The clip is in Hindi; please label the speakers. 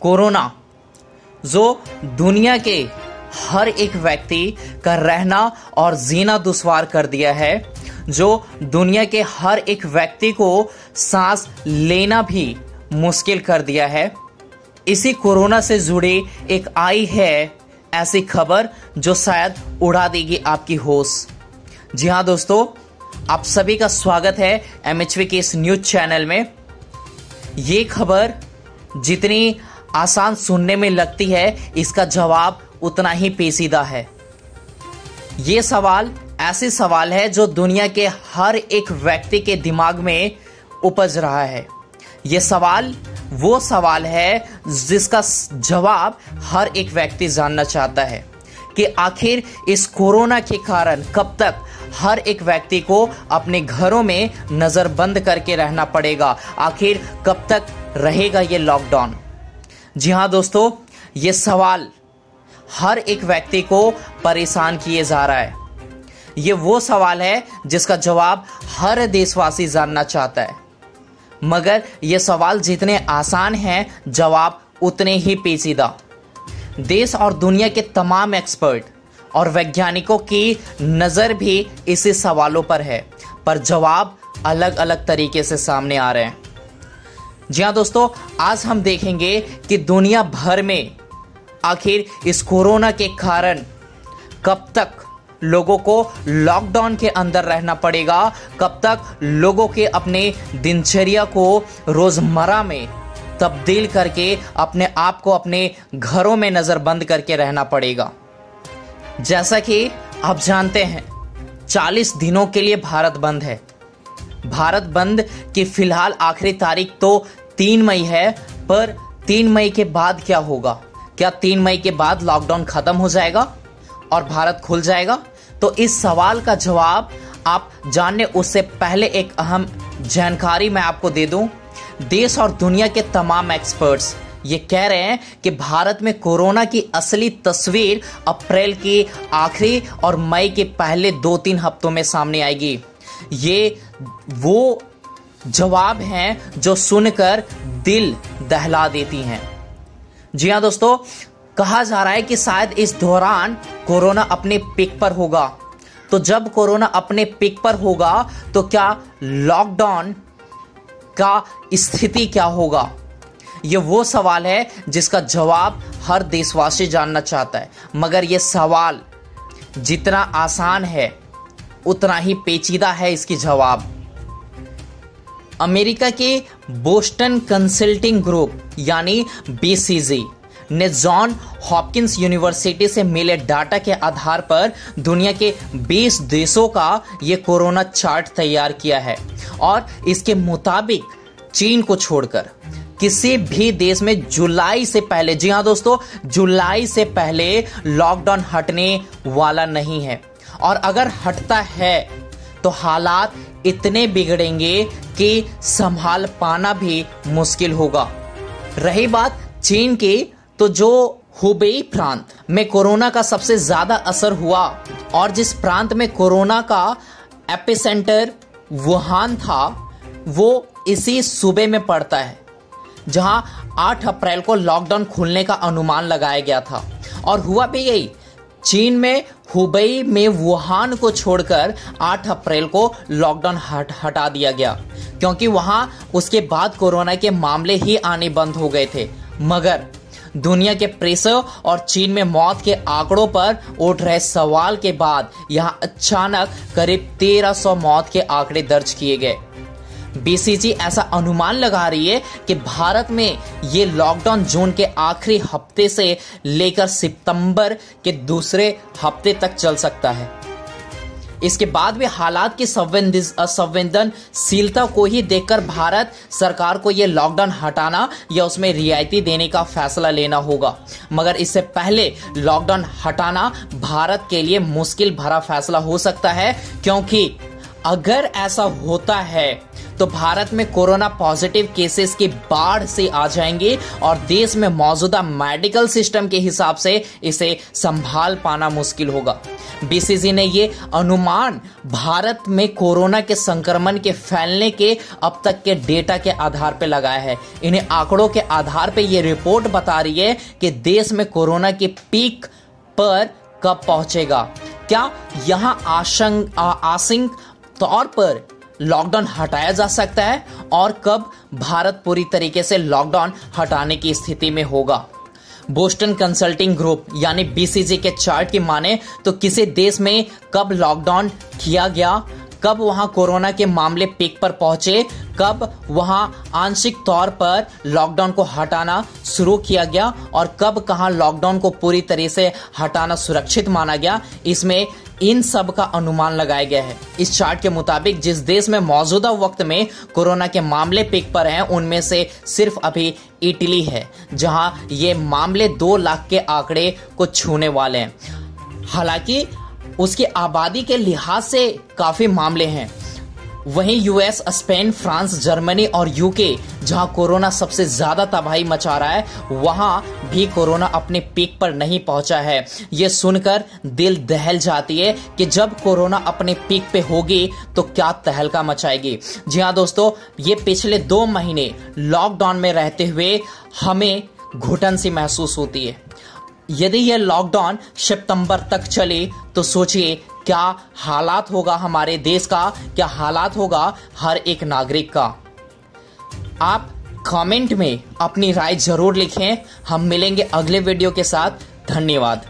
Speaker 1: कोरोना जो दुनिया के हर एक व्यक्ति का रहना और जीना दुश्वार कर दिया है, जो दुनिया के हर एक व्यक्ति को सांस लेना भी मुश्किल कर दिया है। इसी कोरोना से जुड़ी एक आई है ऐसी खबर जो शायद उड़ा देगी आपकी होश। जी हाँ दोस्तों, आप सभी का स्वागत है MHV के इस न्यूज चैनल में। ये खबर जितनी आसान सुनने में लगती है, इसका जवाब उतना ही पेचीदा है। ये सवाल ऐसे सवाल है जो दुनिया के हर एक व्यक्ति के दिमाग में उपज रहा है। ये सवाल वो सवाल है जिसका जवाब हर एक व्यक्ति जानना चाहता है कि आखिर इस कोरोना के कारण कब तक हर एक व्यक्ति को अपने घरों में नज़रबंद करके रहना पड़ेगा, आखिर कब तक रहेगा ये लॉकडाउन। जी हाँ दोस्तों, ये सवाल हर एक व्यक्ति को परेशान किए जा रहा है। ये वो सवाल है जिसका जवाब हर देशवासी जानना चाहता है, मगर ये सवाल जितने आसान हैं, जवाब उतने ही पेचीदा। देश और दुनिया के तमाम एक्सपर्ट और वैज्ञानिकों की नज़र भी इसी सवालों पर है, पर जवाब अलग अलग तरीके से सामने आ रहे हैं। जी हाँ दोस्तों, आज हम देखेंगे कि दुनिया भर में आखिर इस कोरोना के कारण कब तक लोगों को लॉकडाउन के अंदर रहना पड़ेगा, कब तक लोगों के अपने दिनचर्या को रोजमर्रा में तब्दील करके अपने आप को अपने घरों में नजरबंद करके रहना पड़ेगा। जैसा कि आप जानते हैं, 40 दिनों के लिए भारत बंद है। भारत बंद की फिलहाल आखिरी तारीख तो 3 मई है, पर 3 मई के बाद क्या होगा? क्या 3 मई के बाद लॉकडाउन खत्म हो जाएगा और भारत खुल जाएगा? तो इस सवाल का जवाब आप जानने उससे पहले एक अहम जानकारी मैं आपको दे दूं। देश और दुनिया के तमाम एक्सपर्ट्स ये कह रहे हैं कि भारत में कोरोना की असली तस्वीर अप्रैल के आखिरी और मई के पहले 2-3 हफ्तों में सामने आएगी। ये वो जवाब हैं जो सुनकर दिल दहला देती हैं। जी हाँ दोस्तों, कहा जा रहा है कि शायद इस दौरान कोरोना अपने पीक पर होगा। तो जब कोरोना अपने पीक पर होगा तो क्या लॉकडाउन का स्थिति क्या होगा? ये वो सवाल है जिसका जवाब हर देशवासी जानना चाहता है, मगर ये सवाल जितना आसान है उतना ही पेचीदा है इसकी जवाब। अमेरिका के बोस्टन कंसल्टिंग ग्रुप यानी BCG ने जॉन हॉपकिंस यूनिवर्सिटी से मिले डाटा के आधार पर दुनिया के 20 देशों का ये कोरोना चार्ट तैयार किया है, और इसके मुताबिक चीन को छोड़कर किसी भी देश में जुलाई से पहले, जी हाँ दोस्तों, जुलाई से पहले लॉकडाउन हटने वाला नहीं है। और अगर हटता है तो हालात इतने बिगड़ेंगे कि संभाल पाना भी मुश्किल होगा। रही बात चीन की, तो जो हुबेई प्रांत में कोरोना का सबसे ज्यादा असर हुआ और जिस प्रांत में कोरोना का एपिसेंटर वुहान था, वो इसी सूबे में पड़ता है, जहां 8 अप्रैल को लॉकडाउन खुलने का अनुमान लगाया गया था। और हुआ भी यही, चीन में हुबेई में वुहान को छोड़कर 8 अप्रैल को लॉकडाउन हटा दिया गया, क्योंकि वहां उसके बाद कोरोना के मामले ही आने बंद हो गए थे। मगर दुनिया के प्रेशर और चीन में मौत के आंकड़ों पर उठ रहे सवाल के बाद यहां अचानक करीब 1300 मौत के आंकड़े दर्ज किए गए। BCG ऐसा अनुमान लगा रही है कि भारत में ये लॉकडाउन जून के आखिरी हफ्ते से लेकर सितंबर के दूसरे हफ्ते तक चल सकता है। इसके बाद भी हालात की संवेदनशीलता को ही देखकर भारत सरकार को यह लॉकडाउन हटाना या उसमें रियायती देने का फैसला लेना होगा। मगर इससे पहले लॉकडाउन हटाना भारत के लिए मुश्किल भरा फैसला हो सकता है, क्योंकि अगर ऐसा होता है तो भारत में कोरोना पॉजिटिव केसेस की बाढ़ से आ जाएंगे और देश में मौजूदा मेडिकल सिस्टम के हिसाब से इसे संभाल पाना मुश्किल होगा। बीसीजी ने ये अनुमान भारत में कोरोना के संक्रमण के फैलने के अब तक के डेटा के आधार पर लगाया है। इन्हें आंकड़ों के आधार पर यह रिपोर्ट बता रही है कि देश में कोरोना के पीक पर कब पहुंचेगा। क्या यहां आंशिक तौर पर लॉकडाउन हटाया जा सकता है और कब भारत पूरी तरीके से लॉकडाउन हटाने की स्थिति में होगा। बोस्टन कंसल्टिंग ग्रुप यानी बीसीजी के चार्ट की माने तो किसी देश में कब लॉकडाउन किया गया, कब वहां कोरोना के मामले पीक पर पहुंचे, कब वहां आंशिक तौर पर लॉकडाउन को हटाना शुरू किया गया और कब कहां लॉकडाउन को पूरी तरह से हटाना सुरक्षित माना गया, इसमें इन सब का अनुमान लगाया गया है। इस चार्ट के मुताबिक जिस देश में मौजूदा वक्त में कोरोना के मामले पीक पर हैं उनमें से सिर्फ अभी इटली है जहां ये मामले 2 लाख के आंकड़े को छूने वाले हैं। हालांकि उसकी आबादी के लिहाज से काफी मामले हैं। वहीं यूएस, स्पेन, फ्रांस, जर्मनी और यूके जहां कोरोना सबसे ज्यादा तबाही मचा रहा है वहां भी कोरोना अपने पीक पर नहीं पहुंचा है। यह सुनकर दिल दहल जाती है कि जब कोरोना अपने पीक पे होगी तो क्या तहलका मचाएगी। जी हां दोस्तों, ये पिछले 2 महीने लॉकडाउन में रहते हुए हमें घुटन सी महसूस होती है। यदि यह लॉकडाउन सितंबर तक चले तो सोचिए क्या हालात होगा हमारे देश का, क्या हालात होगा हर एक नागरिक का। आप कमेंट में अपनी राय जरूर लिखें। हम मिलेंगे अगले वीडियो के साथ। धन्यवाद।